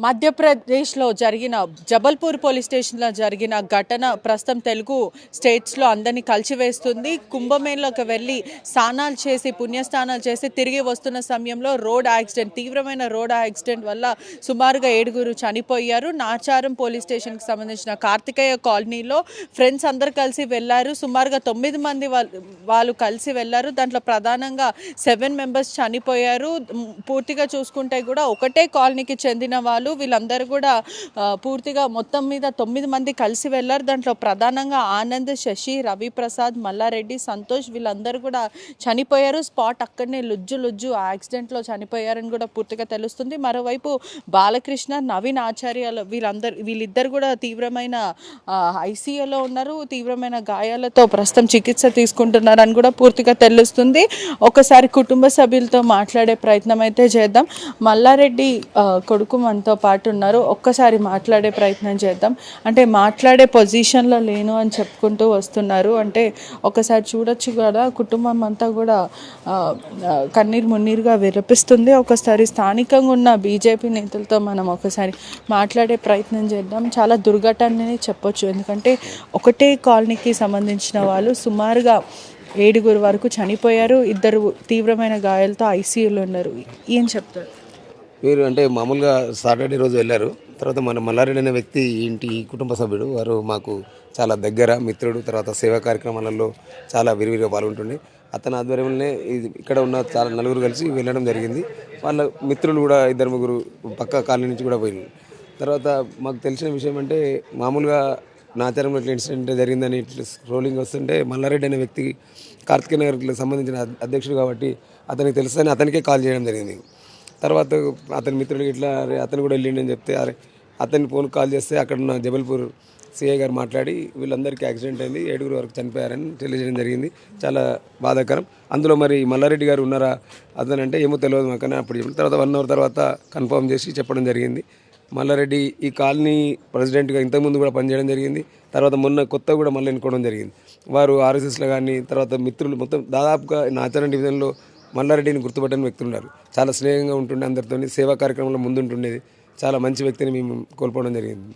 మధ్యప్రదేశ్లో జరిగిన జబల్పూర్ పోలీస్ స్టేషన్లో జరిగిన ఘటన ప్రస్తుతం తెలుగు స్టేట్స్లో అందరినీ కలిసివేస్తుంది. కుంభమేళకు వెళ్ళి స్నానాలు చేసి పుణ్యస్నానాలు చేసి తిరిగి వస్తున్న సమయంలో తీవ్రమైన రోడ్ యాక్సిడెంట్ వల్ల సుమారుగా 7 చనిపోయారు. నాచారం పోలీస్ స్టేషన్కి సంబంధించిన కార్తికేయ కాలనీలో ఫ్రెండ్స్ అందరు కలిసి వెళ్ళారు. సుమారుగా 9 మంది వాళ్ళు కలిసి వెళ్ళారు. దాంట్లో ప్రధానంగా 7 మెంబర్స్ చనిపోయారు. పూర్తిగా చూసుకుంటే కూడా ఒకటే కాలనీకి చెందిన వాళ్ళు వీళ్ళందరూ కూడా పూర్తిగా మొత్తం మీద 9 మంది కలిసి వెళ్ళారు. దాంట్లో ప్రధానంగా ఆనంద్, శశి, రవి ప్రసాద్, మల్లారెడ్డి, సంతోష్ వీళ్ళందరూ కూడా చనిపోయారు. స్పాట్ అక్కడనే లుజ్జు యాక్సిడెంట్లో చనిపోయారని కూడా పూర్తిగా తెలుస్తుంది. మరోవైపు బాలకృష్ణ, నవీన్ ఆచార్య వీళ్ళిద్దరు కూడా తీవ్రమైన ఐసీయూలో ఉన్నారు. తీవ్రమైన గాయాలతో ప్రస్తుతం చికిత్స తీసుకుంటున్నారని కూడా పూర్తిగా తెలుస్తుంది. ఒకసారి కుటుంబ సభ్యులతో మాట్లాడే ప్రయత్నం అయితే చేద్దాం. మల్లారెడ్డి కొడుకు మనతో పాటు ఉన్నారు. ఒక్కసారి మాట్లాడే ప్రయత్నం చేద్దాం. అంటే మాట్లాడే పొజిషన్లో లేను అని చెప్పుకుంటూ వస్తున్నారు. అంటే ఒకసారి చూడొచ్చు కదా, కుటుంబం అంతా కూడా కన్నీరు మున్నీరుగా విలపిస్తుంది. ఒకసారి స్థానికంగా ఉన్న బీజేపీ నేతలతో మనం ఒకసారి మాట్లాడే ప్రయత్నం చేద్దాం. చాలా దుర్ఘటనని చెప్పొచ్చు. ఎందుకంటే ఒకటే కాలనీకి సంబంధించిన వాళ్ళు సుమారుగా 7 వరకు చనిపోయారు. 2 తీవ్రమైన గాయాలతో ఐసీయూలో ఉన్నారు. ఏం చెప్తారు మీరు? అంటే మామూలుగా సాటర్డే రోజు వెళ్ళారు. తర్వాత మన మల్లారెడ్డి అనే వ్యక్తి ఈ కుటుంబ సభ్యుడు, వారు మాకు చాలా దగ్గర మిత్రుడు. తర్వాత సేవా కార్యక్రమాలలో చాలా విరివిగా పాల్గొంటుండే. అతని ఆధ్వర్యంలోనే ఇక్కడ ఉన్న చాలా నలుగురు కలిసి వెళ్ళడం జరిగింది. వాళ్ళ మిత్రులు కూడా 2-3 పక్క కాలనీ నుంచి కూడా పోయింది. తర్వాత మాకు తెలిసిన విషయం అంటే మామూలుగా నాచారంలో ఇట్లా ఇన్సిడెంట్ జరిగిందని ఇట్లా స్క్రోలింగ్ వస్తుంటే మల్లారెడ్డి అనే వ్యక్తి కార్తికేయ నగర్కి సంబంధించిన అధ్యక్షుడు కాబట్టి అతనికి తెలుసని అతనికే కాల్ చేయడం జరిగింది. తర్వాత అతని మిత్రుడికి ఇట్లా అతను కూడా వెళ్ళిండి అని చెప్తే అతని ఫోన్ కాల్ చేస్తే అక్కడ ఉన్న జబల్పూర్ సిఐ గారు మాట్లాడి వీళ్ళందరికీ యాక్సిడెంట్ అయింది, 7 వరకు చనిపోయారని తెలియజేయడం జరిగింది. చాలా బాధాకరం. అందులో మరి మల్లారెడ్డి గారు ఉన్నారా అతను అంటే ఏమో తెలియదు మాకని అప్పుడు చెప్పిన తర్వాత 1 అవర్ తర్వాత కన్ఫర్మ్ చేసి చెప్పడం జరిగింది. మల్లారెడ్డి ఈ కాలనీ ప్రెసిడెంట్గా ఇంతకుముందు కూడా పనిచేయడం జరిగింది. తర్వాత మొన్న కొత్త కూడా మళ్ళీ ఎన్నుకోవడం జరిగింది. వారు ఆర్ఎస్ఎస్లో కానీ తర్వాత మిత్రులు మొత్తం దాదాపుగా నాచారం డివిజన్లో మల్లారెడ్డిని గుర్తుపట్టని వ్యక్తులు ఉన్నారు. చాలా స్నేహంగా ఉంటుండే, అందరితో సేవా కార్యక్రమంలో ముందుంటుండేది. చాలా మంచి వ్యక్తిని మేము కోల్పోవడం జరిగింది.